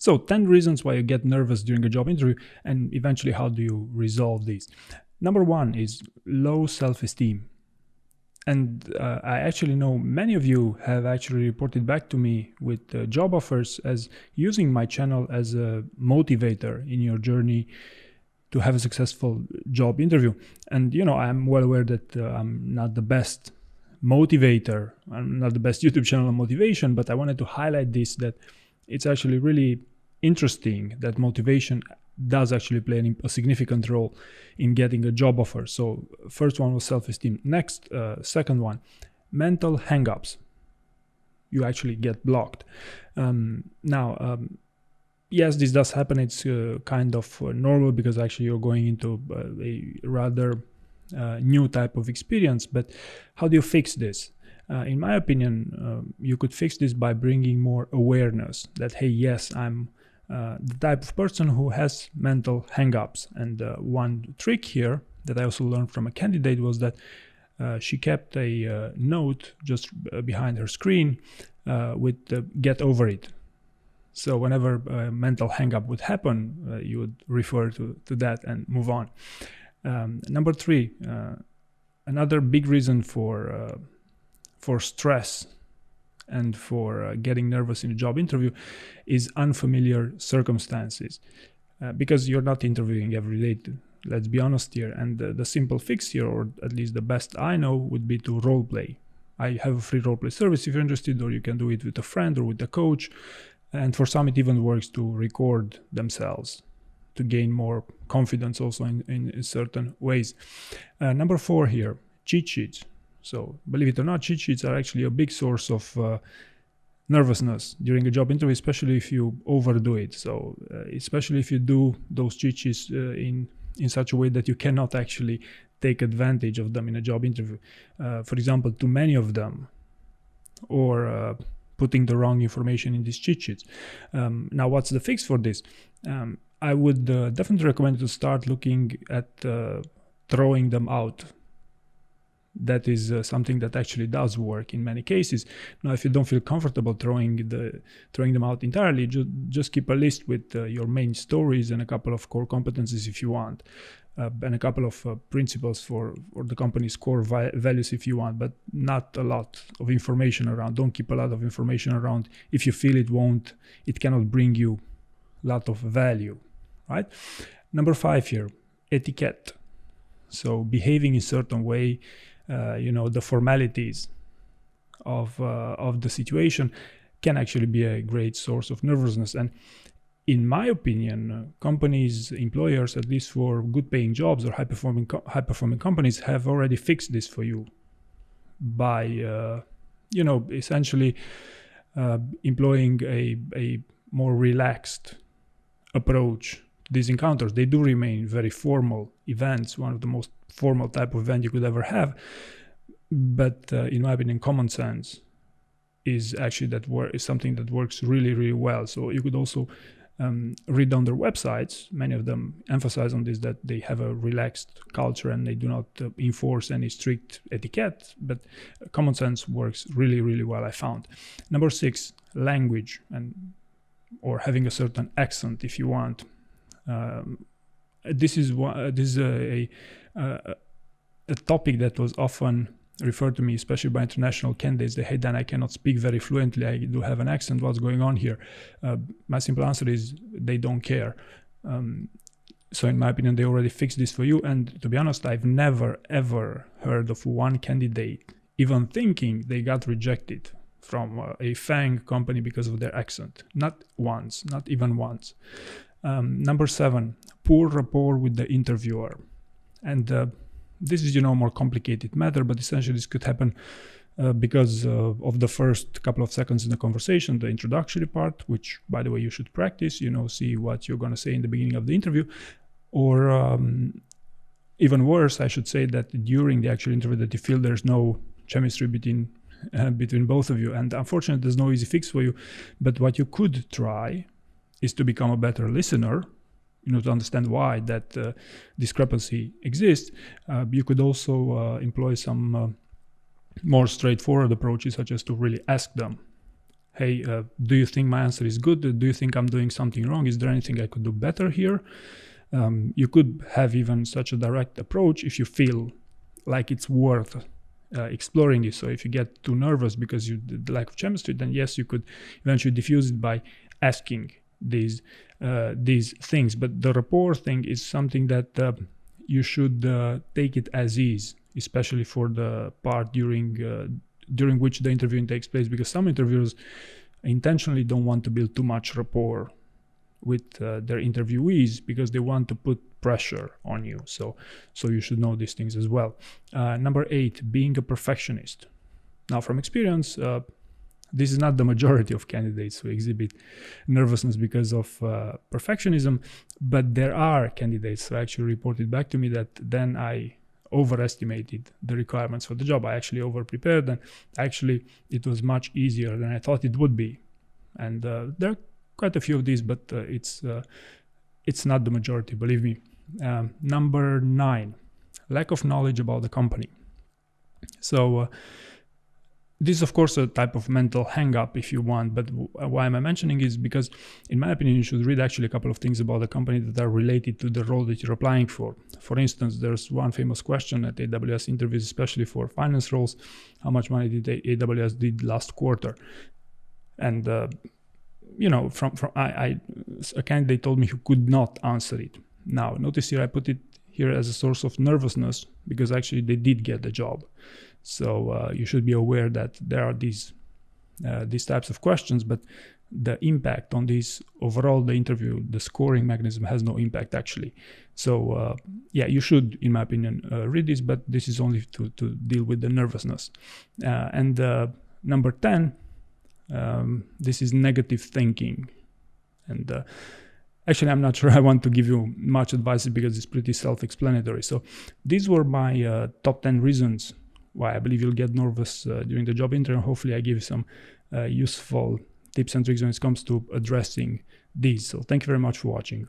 So 10 reasons why you get nervous during a job interview, and eventually how do you resolve these? Number one is low self-esteem. And I actually know many of you have actually reported back to me with job offers as using my channel as a motivator in your journey to have a successful job interview. And, I'm well aware that I'm not the best motivator. I'm not the best YouTube channel on motivation, but I wanted to highlight this, that it's actually really interesting that motivation does actually play a significant role in getting a job offer. So first one was self-esteem. Next, second one, mental hang-ups. You actually get blocked. Yes, this does happen. It's kind of normal because actually you're going into a rather new type of experience. But how do you fix this? In my opinion, you could fix this by bringing more awareness that, hey, yes, I'm the type of person who has mental hang-ups. And one trick here that I also learned from a candidate was that she kept a note just behind her screen with get over it. So whenever a mental hang-up would happen, you would refer to that and move on. Number three, another big reason for stress and for getting nervous in a job interview is unfamiliar circumstances, because you're not interviewing every day. Let's be honest here. And the simple fix here, or at least the best I know, would be to role play. I have a free role play service if you're interested, or you can do it with a friend or with a coach. And for some, it even works to record themselves to gain more confidence also in certain ways. Number four here, cheat sheets. So believe it or not, cheat sheets are actually a big source of nervousness during a job interview, especially if you overdo it. So especially if you do those cheat sheets in such a way that you cannot actually take advantage of them in a job interview. For example, too many of them, or putting the wrong information in these cheat sheets. Now, what's the fix for this? I would definitely recommend to start looking at throwing them out. That is something that actually does work in many cases. Now, if you don't feel comfortable throwing them out entirely, just keep a list with your main stories and a couple of core competencies if you want, and a couple of principles for the company's core values if you want, but not a lot of information around. Don't keep a lot of information around if you feel it cannot bring you a lot of value, right? Number five here, etiquette. So behaving in a certain way, the formalities of the situation can actually be a great source of nervousness. And in my opinion, companies, employers, at least for good paying jobs or high performing companies, have already fixed this for you by essentially employing a more relaxed approach to these encounters. They do remain very formal events, one of the most formal type of event you could ever have, but in my opinion, common sense is actually is something that works really, really well. So you could also read on their websites. Many of them emphasize on this, that they have a relaxed culture and they do not enforce any strict etiquette, but common sense works really, really well, I found. Number six, language, or having a certain accent if you want. This is a topic that was often referred to me, especially by international candidates. They, hey, Dan, I cannot speak very fluently. I do have an accent. What's going on here? My simple answer is they don't care. So in my opinion, they already fixed this for you. And to be honest, I've never, ever heard of one candidate even thinking they got rejected from a FANG company because of their accent. Not once, not even once. Number seven, poor rapport with the interviewer. And this is, a more complicated matter, but essentially this could happen because of the first couple of seconds in the conversation, the introductory part, which, by the way, you should practice, see what you're going to say in the beginning of the interview. Or even worse, I should say that during the actual interview that you feel there's no chemistry between both of you. And unfortunately, there's no easy fix for you. But what you could try is to become a better listener, to understand why that discrepancy exists. You could also employ some more straightforward approaches, such as to really ask them, hey, do you think my answer is good? Do you think I'm doing something wrong? Is there anything I could do better here? You could have even such a direct approach if you feel like it's worth exploring it. So if you get too nervous because you the lack of chemistry, then yes, you could eventually diffuse it by asking these things. But the rapport thing is something that you should take it as is, especially for the part during which the interviewing takes place, because some interviewers intentionally don't want to build too much rapport with their interviewees because they want to put pressure on you. So you should know these things as well. Number 8, being a perfectionist. Now, from experience, this is not the majority of candidates who exhibit nervousness because of perfectionism, but there are candidates who actually reported back to me that then I overestimated the requirements for the job. I actually over-prepared, and actually it was much easier than I thought it would be. And there are quite a few of these, but it's not the majority, believe me. Number 9, lack of knowledge about the company. So this is, of course, a type of mental hang-up if you want, but why am I mentioning is because, in my opinion, you should read actually a couple of things about the company that are related to the role that you're applying for. For instance, there's one famous question at AWS interviews, especially for finance roles: how much money did AWS did last quarter? And a candidate told me who could not answer it. Now, notice here I put it here as a source of nervousness because actually they did get the job. So you should be aware that there are these types of questions, but the impact on these overall, the interview, the scoring mechanism has no impact actually. So you should, in my opinion, read this, but this is only to deal with the nervousness. And number 10, this is negative thinking. And actually, I'm not sure I want to give you much advice because it's pretty self-explanatory. So these were my top 10 reasons why I believe you'll get nervous during the job interview. Hopefully I give you some useful tips and tricks when it comes to addressing these. So thank you very much for watching.